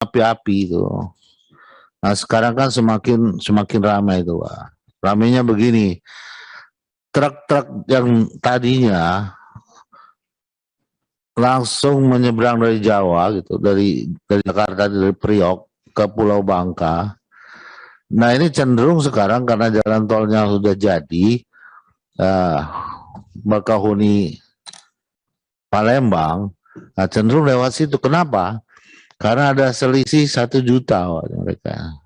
api-api itu. Nah sekarang kan semakin ramai itu, Pak. Ramainya begini, truk-truk yang tadinya langsung menyeberang dari Jawa gitu, dari Jakarta, dari Priok ke Pulau Bangka. Nah ini cenderung sekarang karena jalan tolnya sudah jadi, Bakahuni Palembang, nah cenderung lewat situ. Kenapa? Karena ada selisih 1 juta mereka.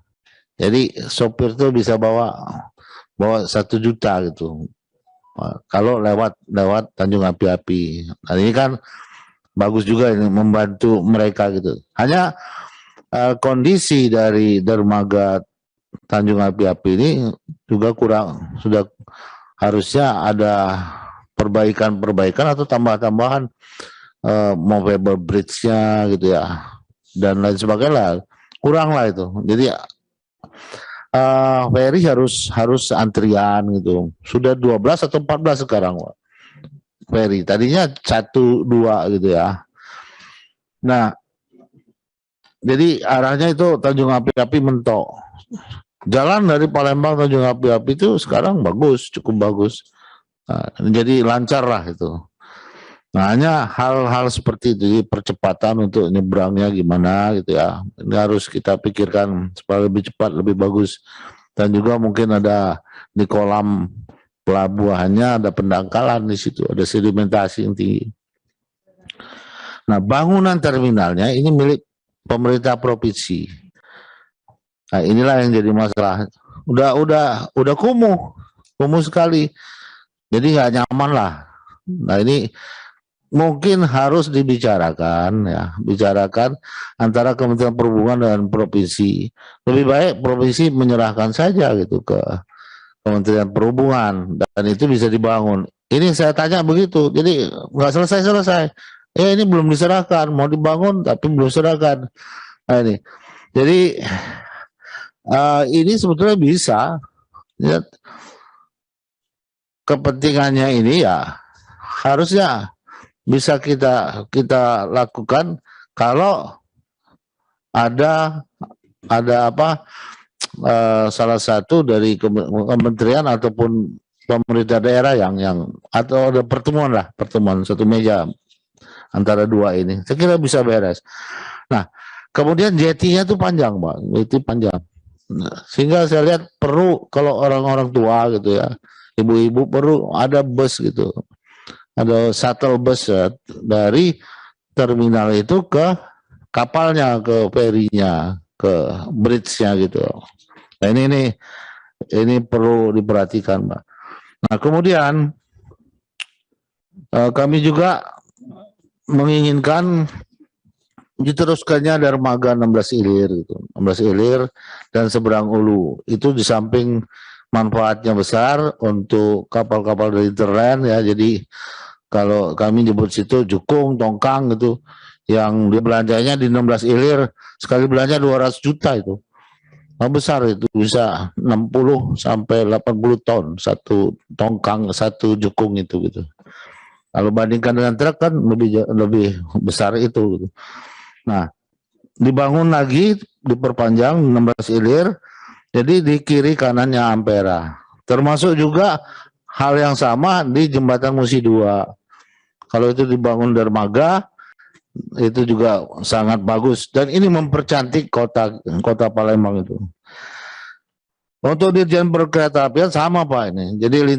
Jadi sopir tuh bisa bawa 1 juta gitu. Kalau lewat Tanjung Api-Api. Nah ini kan bagus juga ini membantu mereka gitu. Hanya kondisi dari dermaga Tanjung Api-Api ini juga kurang, sudah harusnya ada perbaikan atau tambahan movable bridge-nya gitu ya, dan lain sebagainya, kurang lah itu. Jadi ferry harus antrian gitu. Sudah 12 atau 14 sekarang ferry. Tadinya 1-2 gitu ya. Nah, jadi arahnya itu Tanjung Api-Api mentok. Jalan dari Palembang Tanjung Api-Api itu sekarang bagus, cukup bagus. Nah, jadi lancar lah itu. Nah, hanya hal-hal seperti itu, percepatan untuk nyebrangnya gimana gitu ya. Ini harus kita pikirkan supaya lebih cepat, lebih bagus. Dan juga mungkin ada di kolam pelabuhannya ada pendangkalan di situ, ada sedimentasi yang tinggi. Nah, bangunan terminalnya ini milik pemerintah provinsi. Nah, inilah yang jadi masalah. Udah kumuh sekali. Jadi nggak nyaman lah. Nah, ini mungkin harus dibicarakan ya, bicarakan antara Kementerian Perhubungan dan provinsi. Lebih baik provinsi menyerahkan saja gitu ke Kementerian Perhubungan dan itu bisa dibangun. Ini saya tanya begitu, jadi nggak selesai. Ini belum diserahkan, mau dibangun tapi belum diserahkan. Nah ini, jadi ini sebetulnya bisa ya, kepentingannya ini ya harusnya bisa kita lakukan kalau ada salah satu dari kementerian ataupun pemerintah daerah yang atau ada pertemuan satu meja antara dua ini, saya kira bisa beres. Nah, kemudian jetinya tuh panjang, Pak, itu panjang. Nah, sehingga saya lihat perlu kalau orang-orang tua gitu ya, ibu-ibu perlu ada bus gitu, ada shuttle bus ya, dari terminal itu ke kapalnya, ke ferinya, ke bridge-nya gitu. Nah ini perlu diperhatikan, Mbak. Nah kemudian kami juga menginginkan diteruskannya dermaga 16 Ilir gitu. 16 Ilir dan seberang Ulu. Itu di samping manfaatnya besar untuk kapal-kapal dari terren ya. Jadi kalau kami nyebut situ jukung, tongkang gitu, yang dia belanjanya di 16 Ilir sekali belanja 200 juta itu. Nah, besar itu, bisa 60 sampai 80 ton satu tongkang, satu jukung itu gitu. Kalau bandingkan dengan truk kan lebih besar itu gitu. Nah, dibangun lagi, diperpanjang 16 Ilir, jadi di kiri kanannya Ampera. Termasuk juga hal yang sama di Jembatan Musi 2. Kalau itu dibangun dermaga, itu juga sangat bagus. Dan ini mempercantik kota Palembang itu. Untuk Dirjen Perkeretaapian sama, Pak, ini. Jadi